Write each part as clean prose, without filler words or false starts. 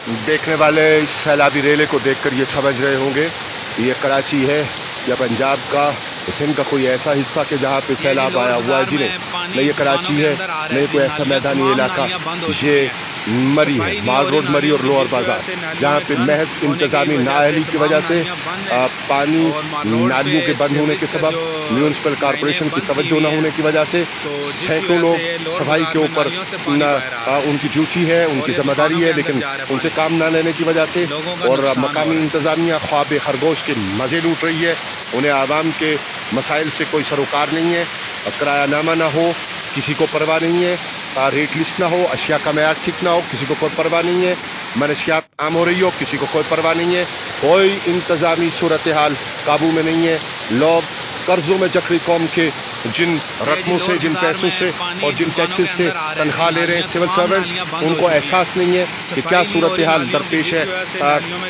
देखने वाले इस सैलाबी रेले को देखकर ये समझ रहे होंगे ये कराची है या पंजाब का सिंध का कोई ऐसा हिस्सा कि जहाँ पे सैलाब आया हुआ है जिन्हें न ये कराची है न कोई ऐसा मैदानी इलाका। ये मरी है, माल रोड मरी और लोअर बाजार, जहाँ पे महज इंतजामी नाअहली की वजह से पानी नालियों के बंद होने के सबब म्यूनसिपल कॉरपोरेशन की तवज्जो न होने की वजह से सैकड़ों लोग सफाई के ऊपर उनकी ड्यूटी है, उनकी जिम्मेदारी है, लेकिन उनसे काम न लेने की वजह से और मकामी इंतजामिया ख्वाब खरगोश के मज़े लूट रही है। उन्हें आवाम के मसाइल से कोई सरोकार नहीं है, किरायानामा ना हो किसी को परवाह नहीं है, रेट लिस्ट ना हो, अशिया का मैयार ठीक ना हो किसी को कोई परवाह नहीं है, मनशियात आम हो रही हो किसी को कोई परवाह नहीं है, कोई इंतज़ामी सूरत हाल काबू में नहीं है। लोग कर्ज़ों में जकड़ी कौम के जिन रकमों से, जिन पैसों से और जिन टैक्सेस से तनख्वाह ले रहे हैं सिविल सर्वेंट्स, उनको एहसास नहीं है कि क्या सूरत हाल दरपेश है।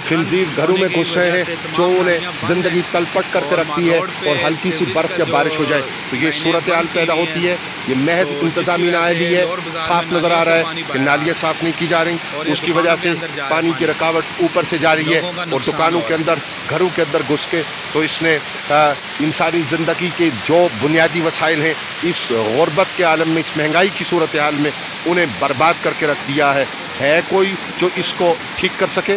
खिंजीर घरों में घुस रहे हैं जो उन्हें ज़िंदगी तलपट करके रखती है और हल्की सी बर्फ़ या बारिश हो जाए तो ये सूरत हाल पैदा होती है। ये महज इंतज़ामी नाअहली है। साफ नज़र आ रहा है कि नालियाँ साफ़ नहीं की जा रही, उसकी वजह से पानी की रुकावट ऊपर से जा रही है और दुकानों के अंदर, घरों के अंदर घुस के तो इसने इंसानी ज़िंदगी के जो बुनियादी वसाइल हैं इस गुर्बत के आलम में, इस महंगाई की सूरत हाल में उन्हें बर्बाद करके रख दिया है। कोई जो इसको ठीक कर सके?